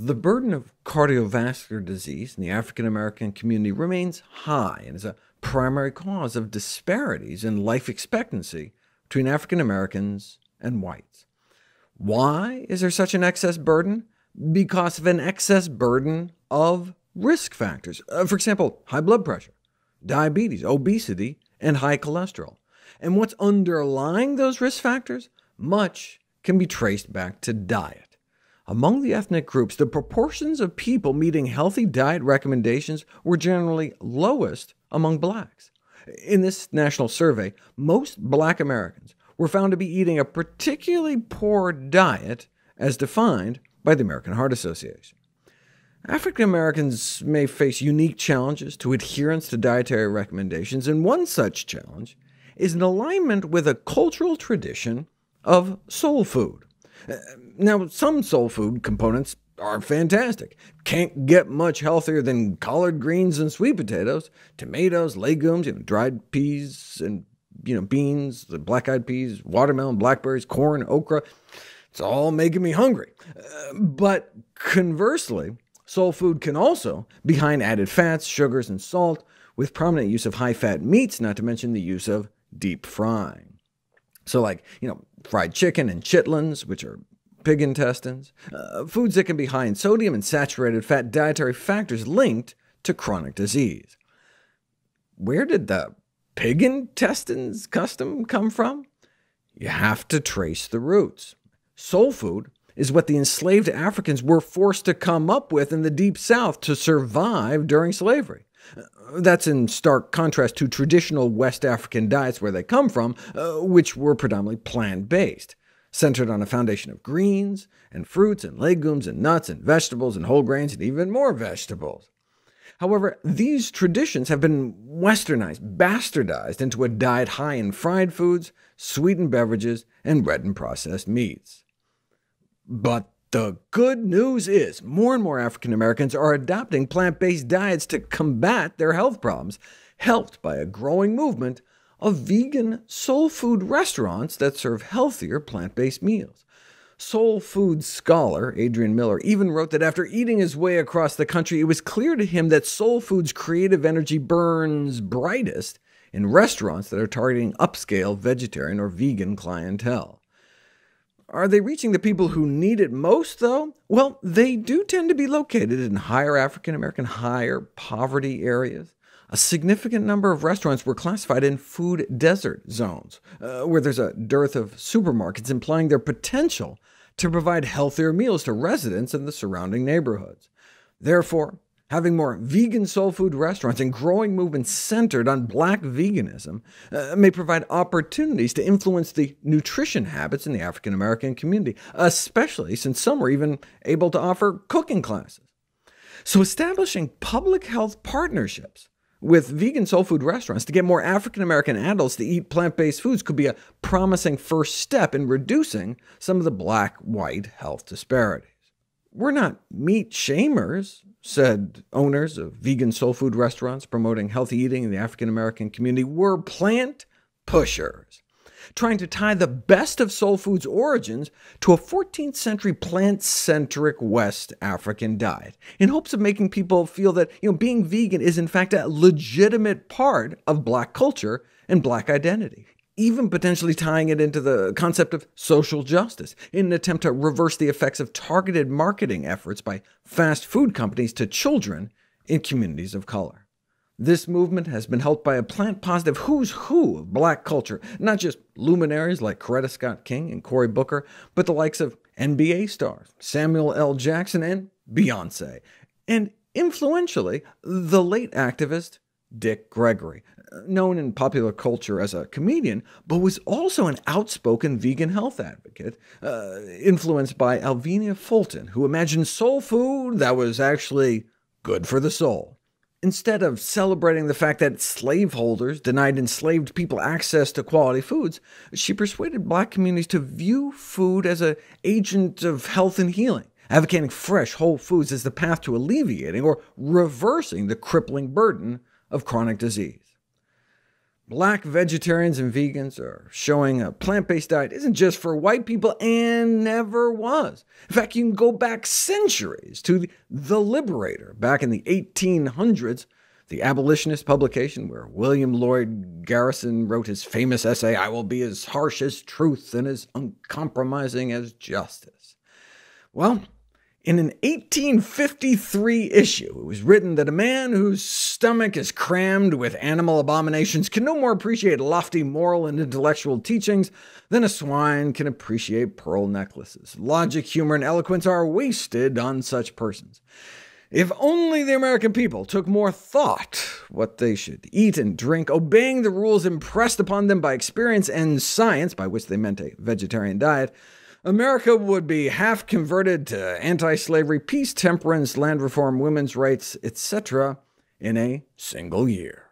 The burden of cardiovascular disease in the African American community remains high and is a primary cause of disparities in life expectancy between African Americans and whites. Why is there such an excess burden? Because of an excess burden of risk factors. For example, high blood pressure, diabetes, obesity, and high cholesterol. And what's underlying those risk factors? Much can be traced back to diet. Among the ethnic groups, the proportions of people meeting healthy diet recommendations were generally lowest among blacks. In this national survey, most black Americans were found to be eating a particularly poor diet as defined by the American Heart Association. African Americans may face unique challenges to adherence to dietary recommendations, and one such challenge is an alignment with a cultural tradition of soul food. Now, some soul food components are fantastic. Can't get much healthier than collard greens and sweet potatoes, tomatoes, legumes, dried peas and beans, the black-eyed peas, watermelon, blackberries, corn, okra. It's all making me hungry. But conversely, soul food can also be high in added fats, sugars, and salt, with prominent use of high-fat meats, not to mention the use of deep frying. So like, fried chicken and chitlins, which are pig intestines, foods that can be high in sodium and saturated fat, dietary factors linked to chronic disease. Where did the pig intestines custom come from? You have to trace the roots. Soul food is what the enslaved Africans were forced to come up with in the Deep South to survive during slavery. That's in stark contrast to traditional West African diets where they come from, which were predominantly plant-based, centered on a foundation of greens, and fruits, and legumes, and nuts, and vegetables, and whole grains, and even more vegetables. However, these traditions have been westernized, bastardized into a diet high in fried foods, sweetened beverages, and red and processed meats. But the good news is more and more African Americans are adopting plant-based diets to combat their health problems, helped by a growing movement of vegan soul food restaurants that serve healthier plant-based meals. Soul food scholar Adrian Miller even wrote that after eating his way across the country, it was clear to him that soul food's creative energy burns brightest in restaurants that are targeting upscale vegetarian or vegan clientele. Are they reaching the people who need it most, though? Well, they do tend to be located in higher African American, higher poverty areas. A significant number of restaurants were classified in food desert zones, where there's a dearth of supermarkets, implying their potential to provide healthier meals to residents in the surrounding neighborhoods. Therefore, having more vegan soul food restaurants and growing movements centered on black veganism may provide opportunities to influence the nutrition habits in the African American community, especially since some are even able to offer cooking classes. So establishing public health partnerships with vegan soul food restaurants to get more African American adults to eat plant-based foods could be a promising first step in reducing some of the black-white health disparities. We're not meat shamers, said owners of vegan soul food restaurants promoting healthy eating in the African American community. We're plant pushers, trying to tie the best of soul food's origins to a 14th century plant-centric West African diet, in hopes of making people feel that being vegan is in fact a legitimate part of black culture and black identity, even potentially tying it into the concept of social justice, in an attempt to reverse the effects of targeted marketing efforts by fast food companies to children in communities of color. This movement has been helped by a plant-positive who's who of black culture, not just luminaries like Coretta Scott King and Cory Booker, but the likes of NBA stars, Samuel L. Jackson, and Beyoncé, and influentially, the late activist Dick Gregory, known in popular culture as a comedian, but was also an outspoken vegan health advocate, influenced by Alvina Fulton, who imagined soul food that was actually good for the soul. Instead of celebrating the fact that slaveholders denied enslaved people access to quality foods, she persuaded black communities to view food as an agent of health and healing, advocating fresh, whole foods as the path to alleviating or reversing the crippling burden of chronic disease. Black vegetarians and vegans are showing a plant-based diet isn't just for white people, and never was. In fact, you can go back centuries to The Liberator, back in the 1800s, the abolitionist publication where William Lloyd Garrison wrote his famous essay, "I will be as harsh as truth and as uncompromising as justice." Well, in an 1853 issue, it was written that a man whose stomach is crammed with animal abominations can no more appreciate lofty moral and intellectual teachings than a swine can appreciate pearl necklaces. Logic, humor, and eloquence are wasted on such persons. If only the American people took more thought what they should eat and drink, obeying the rules impressed upon them by experience and science, by which they meant a vegetarian diet, America would be half converted to anti-slavery, peace, temperance, land reform, women's rights, etc. in a single year.